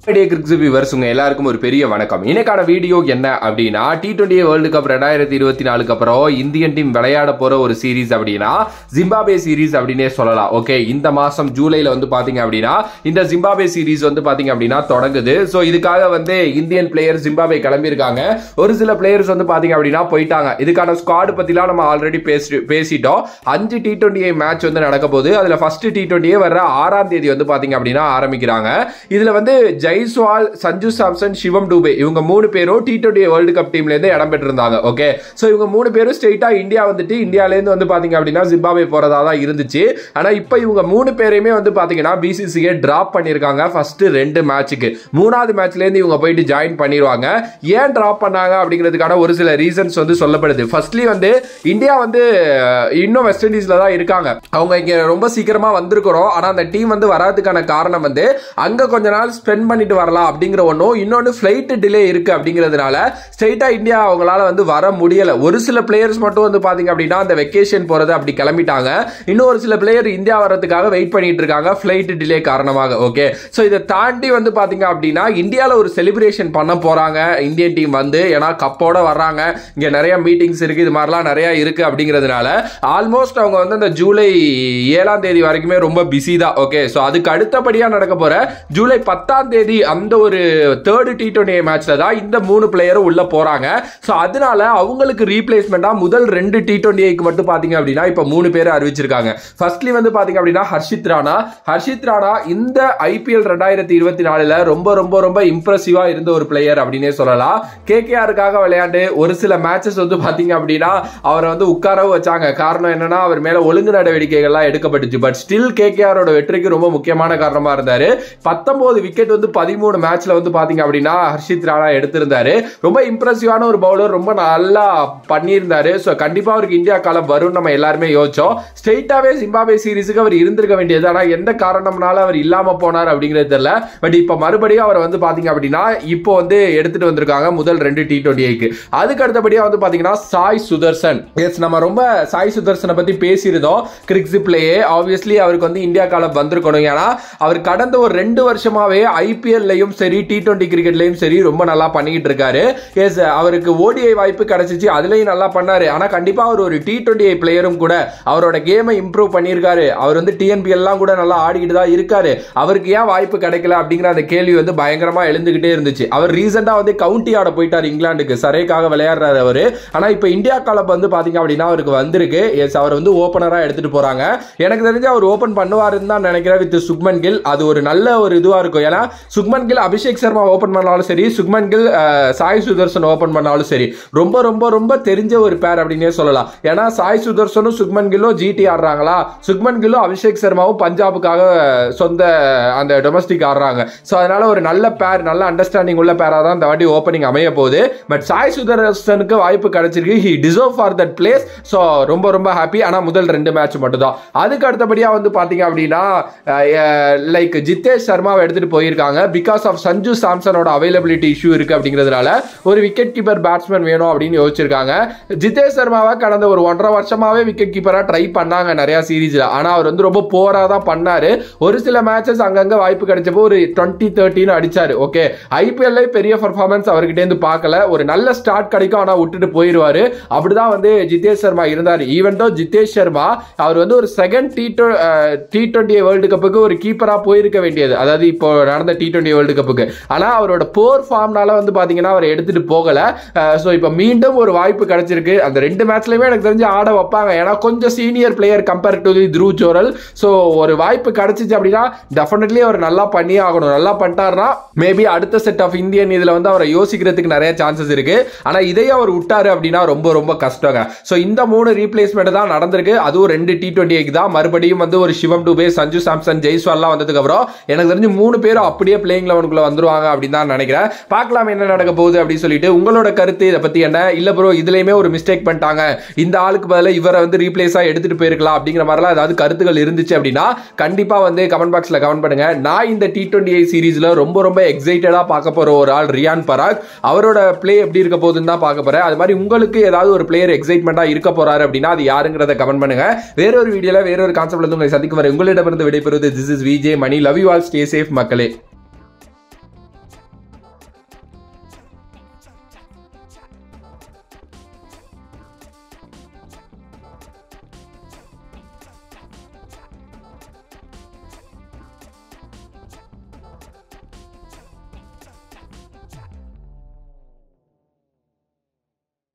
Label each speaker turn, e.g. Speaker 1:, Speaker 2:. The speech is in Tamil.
Speaker 1: எல்லாருக்கும் ஒரு பெரிய வணக்கம். இன்னைக்கான வீடியோ என்ன அப்படின்னா, T20 வேர்ல்டு கப் 2024 அப்புறம் இந்தியன் டீம் விளையாட போற ஒரு சீரீஸ் அப்படின்னா ஜிம்பாப்வே சீரீஸ் அப்படின்னே சொல்லலாம். ஓகே, இந்த மாசம் ஜூலைல வந்து பாத்தீங்க அப்படின்னா இந்த ஜிம்பாப்வே சீரீஸ் வந்து பாத்தீங்க அப்படின்னா தொடங்குது. சோ இதுக்காக வந்து இந்தியன் பிளேயர் ஜிம்பாப்வே கிளம்பி இருக்காங்க. ஒரு சில பிளேயர்ஸ் வந்து பாத்தீங்க அப்படின்னா போயிட்டாங்க. இதுக்கான ஸ்குவாட் பத்திலாம் நம்ம ஆல்ரெடி பேசிட்டோம். 5 T20 மேட்ச் வந்து நடக்க போகுது. அதுல ஃபர்ஸ்ட் T20 வர்ற 6ஆம் தேதி வந்து பாத்தீங்க அப்படின்னா ஆரம்பிக்கிறாங்க. இதுல வந்து ஜெய்ஸ்வால், சஞ்சு சாம்சன், சிவம் டூபே இவங்க 3 பேரும் T20 வேர்ல்டு கப் டீம்ல இருந்து இடம் பெற்றிருந்தாங்க. ஓகே, சோ இவங்க 3 பேரும் ஸ்ட்ரெயிட்டா இந்தியா வந்துட்டு இந்தியால இருந்து வந்து பாத்தீங்க அப்படின்னா ஜிம்பாப்வே போறதா தான் இருந்துச்சு. ஆனா இப்போ இவங்க 3 பேரையுமே வந்து பாத்தீங்கன்னா BCCA டிராப் பண்ணிருக்காங்க ஃபர்ஸ்ட் 2 மேட்சுக்கு. 3வது மேட்ச்ல இருந்து இவங்க போயிட்டு ஜாயின் பண்ணிடுவாங்க. ஏன் டிராப் பண்ணாங்க அப்படிங்கிறதுக்கான ஒரு சில ரீசன்ஸ் வந்து சொல்லப்படுது. ஃபர்ஸ்ட்லி வந்து இந்தியா வந்து இன்னும் வெஸ்ட் இண்டீஸ்ல தான் இருக்காங்க. அவங்க இங்க ரொம்ப சீக்கிரமா வந்திருக்கிறோம். ஆனா அந்த டீம் வந்து வராதுக்கான காரணம் வந்து அங்க கொஞ்ச நாள் ஸ்பெண்ட் பண்ணிட்டு வரலாம் அப்படிங்கிற ஒன்றும், இன்னொன்று ஃபிளைட் டிலே இருக்கு அப்படிங்கிறதுனால ஸ்ட்ரெயிட்டா இந்தியா அவங்களால வந்து வர முடியல. ஒரு சில பிளேயர்ஸ் மட்டும் வந்து பாத்தீங்க அப்படின்னா அந்த வெக்கேஷன் போறது அப்படி கிளம்பிட்டாங்க. இன்னும் ஒரு சில பிளேயர் இந்தியா வரதுக்காக வெயிட் பண்ணிட்டு இருக்காங்க ஃபிளைட் டிலே காரணமாக. ஓகே, சோ இதை தாண்டி வந்து பாத்தீங்க அப்படின்னா இந்தியாவில் ஒரு செலிப்ரேஷன் பண்ண போறாங்க இந்தியன் டீம் வந்து. ஏன்னா கப்போட வர்றாங்க, இங்க நிறைய மீட்டிங்ஸ் இருக்கு, இது மாதிரிலாம் நிறைய இருக்கு அப்படிங்கிறதுனால ஆல்மோஸ்ட் அவங்க வந்து அந்த ஜூலை 7ஆம் தேதி வரைக்குமே ரொம்ப பிஸி தான். ஓகே, சோ அதுக்கு அடுத்தபடியா நடக்க போற ஜூலை 10ஆம் தேதி அந்த ஒரு தேர்ட் T20 மேட்ச்ல தான் இந்த 3 பிளேயரும் உள்ள போறாங்க. சோ அதனால அவங்களுக்கு ரீப்ளேஸ்மெண்டா முதல் 2 T20க்கு மட்டும் பாத்தீங்க அப்படின்னா இப்ப 3 பேரை அறிவிச்சிருக்காங்க. ஃபர்ஸ்ட்லி வந்து பாத்தீங்க அப்படின்னா ஹர்ஷித் ராணா இந்த IPL 2024ல ரொம்ப ரொம்ப ரொம்ப இம்ப்ரெசிவா இருந்த ஒரு பிளேயர் அப்படின்னே சொல்லலாம். KKRக்காக விளையாண்டு ஒரு சில மேட்சஸ் வந்து பாத்தீங்க அப்படின்னா அவரை வந்து உட்காரவும் வச்சாங்க. காரணம் என்னன்னா அவர் மேல ஒழுங்கு நடவடிக்கைகள்லாம் எடுக்கப்பட்டுச்சு. பட் ஸ்டில் KKRோட வெற்றிக்கு ரொம்ப முக்கியமான காரணமா இருந்தாரு. 19 விக்கெட் வந்து 13 மேட்ச்ல வந்து பாத்தீங்க அப்படின்னா ஹர்ஷித் ராணா எடுத்திருந்தாரு. ரொம்ப இம்ப்ரெசிவான ஒரு பவுலர், ரொம்ப நல்லா பண்ணியிருந்தாரு. சோ கண்டிப்பா அவருக்கு இந்தியா காலம் வரும் நம்ம எல்லாருமே யோசிச்சோம். ஸ்ட்ரெயிட்டாவே ஜிம்பாப்வே சீரிஸுக்கு அவர் இருந்திருக்க வேண்டியது. ஆனா எந்த காரணம்னால அவர் இல்லாம போனார் அப்படிங்கிறது தெரியல. பட் இப்ப மறுபடியும் அவர் வந்து பாத்தீங்க அப்படின்னா இப்போ வந்து எடுத்துட்டு வந்திருக்காங்க முதல் 2 T20க்கு. அதுக்கு அடுத்தபடியா வந்து பாத்தீங்கன்னா சாய் சுதர்சன். எஸ், நம்ம ரொம்ப சாய் சுதர்சனை பத்தி பேசியிருந்தோம். கிரிக்ஸிப்லேயே ஆப்வியஸ்லி அவருக்கு வந்து இந்தியா காலம் வந்திருக்கணும். ஏன்னா அவர் கடந்த ஒரு 2 வருஷமாவே IPLலையும் சரி T20 கிரிக்கெட்லயும் சரி ரொம்ப நல்லா பண்ணிட்டு இருக்காரு. எஸ், அவருக்கு ODI வாய்ப்பு கிடைச்சிச்சு, அதுலயும் நல்லா பண்ணாரு. ஆனா கண்டிப்பா அவர் ஒரு T20 பிளேயரும் கூட. அவரோட கேமை இம்ப்ரூவ் பண்ணியிருக்காரு. அவர் வந்து TNPL எல்லாம் கூட நல்லா ஆடிக்கிட்டு தான் இருக்காரு. அவருக்கு ஏன் வாய்ப்பு கிடைக்கல அப்படிங்கிற அந்த கேள்வி வந்து பயங்கரமா எழுந்துகிட்டே இருந்துச்சு. அவர் ரீசெண்டா வந்து கவுண்டி ஆட போயிட்டார் இங்கிலாந்துக்கு, சரேக்காக விளையாடுறாரு அவரு. ஆனா இப்ப இந்தியா காலம் வந்து பாத்தீங்க அப்படின்னா அவருக்கு வந்திருக்கு. எஸ், அவர் வந்து ஓபனரா எடுத்துட்டு போறாங்க. எனக்கு தெரிஞ்சு அவர் ஓபன் பண்ணுவாருன்னு தான் நினைக்கிறேன் வித் சுக்மன் கில். அது ஒரு நல்ல ஒரு இதுவா இருக்கும். ஏன்னா சுக்மன் கில் அபிஷேக் சர்மா ஓபன் பண்ணாலும் சரி, சுக்மன் கில் சாய் சுதர்சன் ஓபன் பண்ணாலும் சரி, ரொம்ப ரொம்ப ரொம்ப தெரிஞ்ச ஒரு பேர் அப்படின்னே சொல்லலாம். ஏன்னா சாய் சுதர்சனும் சுக்மன் கில்லும் GT ஆடுறாங்களா, சுக்மன் கில்லும் அபிஷேக் சர்மாவும் பஞ்சாபுக்காக சொந்த அந்த டொமஸ்டிக் ஆடுறாங்க. சோ அதனால ஒரு நல்ல பேர், நல்ல அண்டர்ஸ்டாண்டிங் உள்ள பேரா தான் இந்த வாட்டி ஓபனிங் அமைய போகுது. பட் சாய் சுதர்சனுக்கு வாய்ப்பு கிடைச்சிருக்கு. He deserve for that place. So ரொம்ப ரொம்ப ஹாப்பி. ஆனா முதல் 2 மேட்ச் மட்டும் தான். அதுக்கு அடுத்தபடியா வந்து பாத்தீங்க அப்படின்னா லைக் ஜிதேஷ் சர்மாவை எடுத்துட்டு போயிருக்காங்க. பிகாஸ் ஆஃப் சஞ்சு சாம்சனோட அவைலபிலிட்டி இஷ்யூ இருக்கு அப்படிங்கிறதுனால ஒரு விக்கெட் கீப்பர் பேட்ஸ்மேன் வேணும் அப்படின்னு யோசிச்சிருக்காங்க. ஜிதேஷ் சர்மாவை கடந்த ஒரு 1.5 வருஷமாவே விக்கெட் கீப்பரா ட்ரை பண்ணாங்க நிறைய சீரீஸ்ல. ஆனா அவர் வந்து ரொம்ப போரா தான் பண்ணாரு. ஒரு சில மேட்சஸ் அங்கங்க வாய்ப்பு கிடைச்சப்போ ஒரு 20-13 அடிச்சாரு. ஓகே, IPL பெரிய பெர்ஃபார்மன்ஸ் அவர்கிட்ட இருந்து பார்க்கல. ஒரு நல்ல ஸ்டார்ட் கிடைக்கும், ஆனா விட்டுட்டு போயிருவாரு. அப்படிதான் வந்து ஜிதேஷ் சர்மா இருந்தாரு. ஈவன் தோ ஜிதேஷ் சர்மா அவர் வந்து ஒரு செகண்ட் T20 வேர்ல்டு கப்புக்கு ஒரு கீப்பரா போயிருக்க வேண்டியது, அதாவது இப்போ நடந்த T20 வேர்ல்டு கப்புக்கு. ஆனா அவரோட போர் ஃபார்ம்னால வந்து பாத்தீங்கன்னா அவர் எடுத்துட்டு போகல. சோ இப்போ மீண்டும் ஒரு வாய்ப்பு கிடைச்சிருக்கு. அந்த 2 மேட்ச்லயுமே எனக்கு தெரிஞ்சு ஆட வைப்பாங்க. ஏன்னா கொஞ்சம் senior player compare to through Jurel. So ஒரு வாய்ப்பு கிடைச்சிச்சு அப்படின்னா டெஃபினெட்லி அவர் நல்லா பண்ணி ஆகணும். நல்லா பண்ணிட்டாருன்னா மேபி அடுத்த செட் ஆஃப் இந்தியன் இதுல வந்து அவரை யோசிக்கிறதுக்கு நிறைய சான்சஸ் இருக்கு. ஆனா இதையும் அவர் விட்டாரு அப்படின்னா ரொம்ப ரொம்ப கஷ்டங்க. சோ இந்த 3 ரீப்ளேஸ்மெண்ட் தான் நடந்திருக்கு. அதுவும் 2 T20க்கு தான். மறுபடியும் வந்து ஒரு சிவம் டூபே, சஞ்சு சாம்சன், ஜெய்ஸ்வால்லாம் வந்ததுக்கு அப்புறம் எனக்கு தெரிஞ்சு 3 பேரும் அப்படியே பிளேயிங் 11க்குள்ள வந்துருவாங்க அப்படின்னு தான் நினைக்கிறேன். பார்க்கலாம் என்ன நடக்க போகுது அப்படின்னு சொல்லிட்டு. உங்களோட கருத்து இதை பத்தி என்ன? இல்ல ப்ரோ இதுலயுமே ஒரு மிஸ்டேக் பண்ணிட்டாங்க, இந்த ஆளுக்கு பதிலா இவரை வந்து ரீப்ளேஸா எடுத்துட்டு போயிருக்கலாம் அப்படிங்கிற மாதிரிலாம் ஏதாவது கருத்துக்கள் இருந்துச்சு அப்படின்னா கண்டிப்பா வந்து கமெண்ட் பாக்ஸ்ல கமெண்ட் பண்ணுங்க. நான் இந்த T20 சீரீஸ்ல ரொம்ப ரொம்ப எக்ஸைட்டடா பார்க்க போற ஒரு ஆள் ரியான் பராக். அவரோட பிளே எப்படி இருக்க போகுதுன்னு தான் பார்க்க போறேன். அது மாதிரி உங்களுக்கு ஏதாவது ஒரு பிளேயர் எக்ஸைட்மெண்டா இருக்க போறாரு அப்படின்னா அது யாருங்கிறத கமெண்ட் பண்ணுங்க. வேறொரு வீடியோல வேறொரு கான்செப்ட்ல இருந்து உங்களை சந்திக்கும் வரை உங்களிடமிருந்து விடைபெறுவது this is VJ Mani. Love you all, stay safe மக்களே.